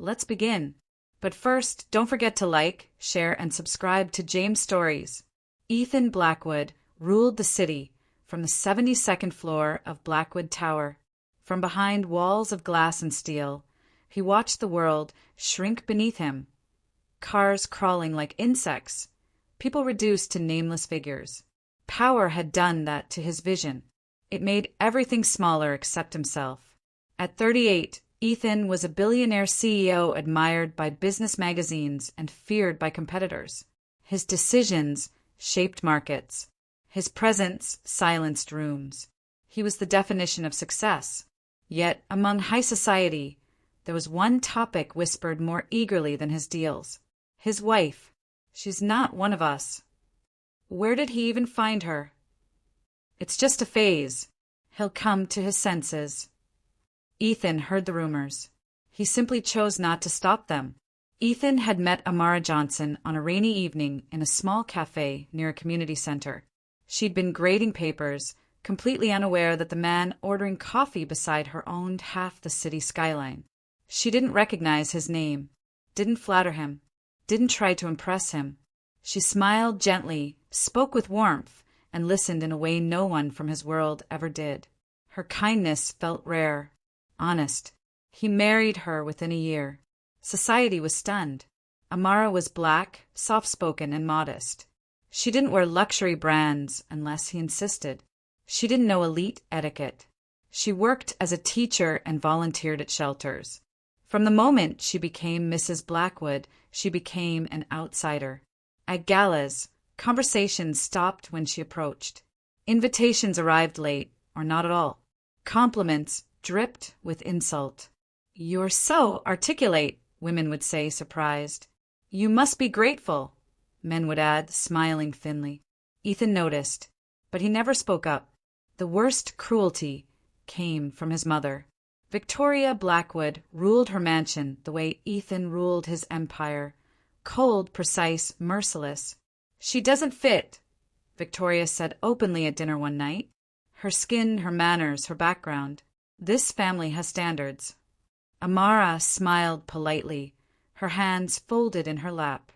Let's begin. But first, don't forget to like, share, and subscribe to James Stories. Ethan Blackwood ruled the city from the 72nd floor of Blackwood Tower. From behind walls of glass and steel, he watched the world shrink beneath him. Cars crawling like insects, people reduced to nameless figures. Power had done that to his vision. It made everything smaller except himself. At 38, Ethan was a billionaire CEO admired by business magazines and feared by competitors. His decisions shaped markets. His presence silenced rooms. He was the definition of success. Yet, among high society, there was one topic whispered more eagerly than his deals. His wife. She's not one of us. Where did he even find her? It's just a phase. He'll come to his senses. Ethan heard the rumors. He simply chose not to stop them. Ethan had met Amara Johnson on a rainy evening in a small cafe near a community center. She'd been grading papers, completely unaware that the man ordering coffee beside her owned half the city skyline. She didn't recognize his name, didn't flatter him, didn't try to impress him. She smiled gently, spoke with warmth, and listened in a way no one from his world ever did. Her kindness felt rare, honest. He married her within a year. Society was stunned. Amara was black, soft-spoken, and modest. She didn't wear luxury brands unless he insisted. She didn't know elite etiquette. She worked as a teacher and volunteered at shelters. From the moment she became Mrs. Blackwood, she became an outsider. At galas, conversations stopped when she approached. Invitations arrived late, or not at all. Compliments dripped with insult. "You're so articulate," women would say, surprised. "You must be grateful," men would add, smiling thinly. Ethan noticed, but he never spoke up. The worst cruelty came from his mother. Victoria Blackwood ruled her mansion the way Ethan ruled his empire. Cold, precise, merciless. "She doesn't fit," Victoria said openly at dinner one night. Her skin, her manners, her background. "This family has standards." Amara smiled politely, her hands folded in her lap.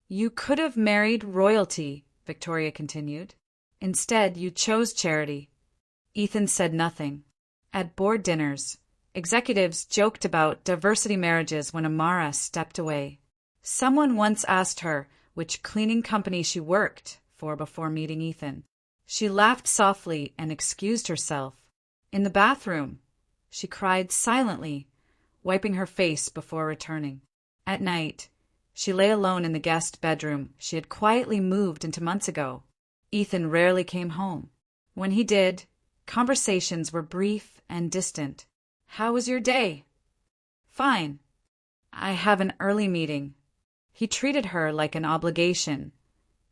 "You could have married royalty," Victoria continued. "Instead, you chose charity." Ethan said nothing. At board dinners, executives joked about diversity marriages when Amara stepped away. Someone once asked her which cleaning company she worked for before meeting Ethan. She laughed softly and excused herself. In the bathroom, she cried silently, wiping her face before returning. At night, she lay alone in the guest bedroom she had quietly moved into months ago. Ethan rarely came home. When he did, conversations were brief and distant. "How was your day?" "Fine. I have an early meeting." He treated her like an obligation,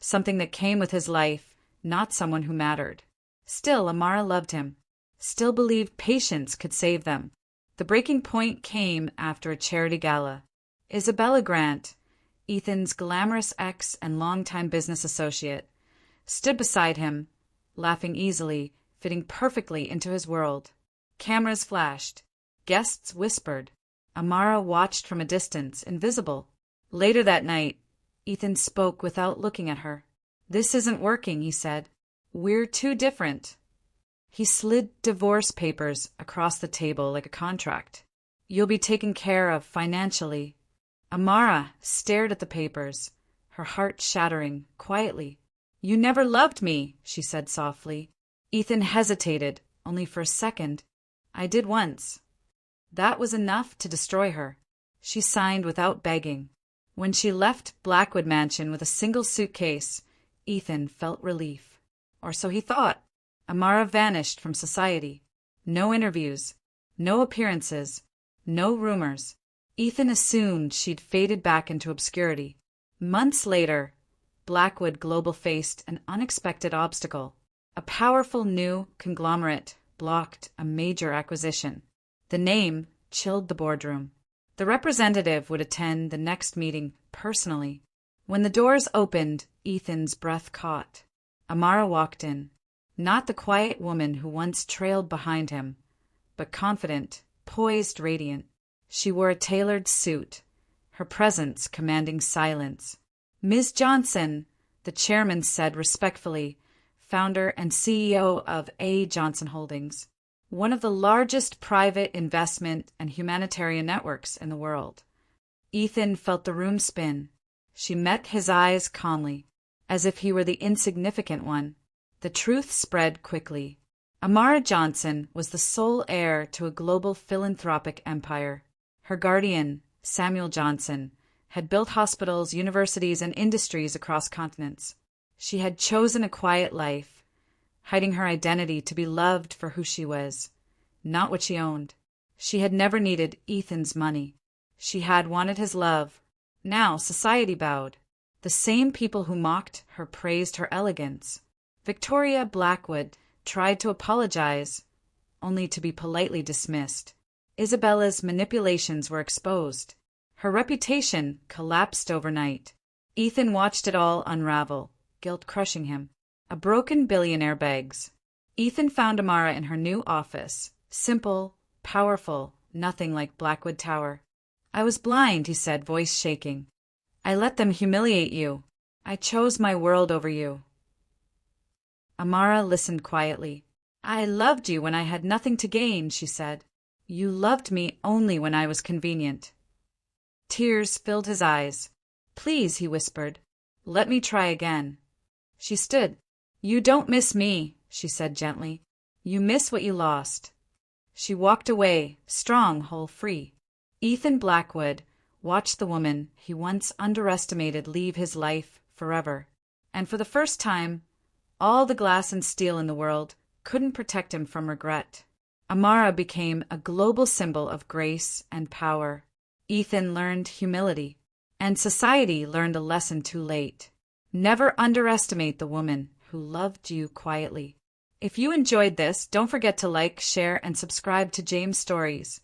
something that came with his life, not someone who mattered. Still, Amara loved him, still believed patience could save them. The breaking point came after a charity gala. Isabella Grant, Ethan's glamorous ex and longtime business associate, stood beside him, laughing easily, fitting perfectly into his world. Cameras flashed. Guests whispered. Amara watched from a distance, invisible. Later that night, Ethan spoke without looking at her. "This isn't working," he said. "We're too different." He slid divorce papers across the table like a contract. "You'll be taken care of financially." Amara stared at the papers, her heart shattering, quietly. "You never loved me," she said softly. Ethan hesitated, only for a second. "I did once." That was enough to destroy her. She signed without begging. When she left Blackwood Mansion with a single suitcase, Ethan felt relief. Or so he thought. Amara vanished from society. No interviews, no appearances, no rumors. Ethan assumed she'd faded back into obscurity. Months later, Blackwood Global faced an unexpected obstacle. A powerful new conglomerate blocked a major acquisition. The name chilled the boardroom. The representative would attend the next meeting personally. When the doors opened, Ethan's breath caught. Amara walked in. Not the quiet woman who once trailed behind him, but confident, poised, radiant. She wore a tailored suit, her presence commanding silence. "Ms. Johnson," the chairman said respectfully, founder and CEO of A. Johnson Holdings, one of the largest private investment and humanitarian networks in the world. Ethan felt the room spin. She met his eyes calmly, as if he were the insignificant one. The truth spread quickly. Amara Johnson was the sole heir to a global philanthropic empire. Her guardian, Samuel Johnson, had built hospitals, universities, and industries across continents. She had chosen a quiet life, hiding her identity to be loved for who she was, not what she owned. She had never needed Ethan's money. She had wanted his love. Now society bowed. The same people who mocked her praised her elegance. Victoria Blackwood tried to apologize, only to be politely dismissed. Isabella's manipulations were exposed. Her reputation collapsed overnight. Ethan watched it all unravel, guilt crushing him. A broken billionaire begs. Ethan found Amara in her new office. Simple, powerful, nothing like Blackwood Tower. "I was blind," he said, voice shaking. "I let them humiliate you. I chose my world over you." Amara listened quietly. "I loved you when I had nothing to gain," she said. "You loved me only when I was convenient." Tears filled his eyes. "Please," he whispered, "let me try again." She stood. "You don't miss me," she said gently. "You miss what you lost." She walked away, strong, whole, free. Ethan Blackwood watched the woman he once underestimated leave his life forever. And for the first time, all the glass and steel in the world couldn't protect him from regret. Amara became a global symbol of grace and power. Ethan learned humility, and society learned a lesson too late. Never underestimate the woman who loved you quietly. If you enjoyed this, don't forget to like, share, and subscribe to James Stories.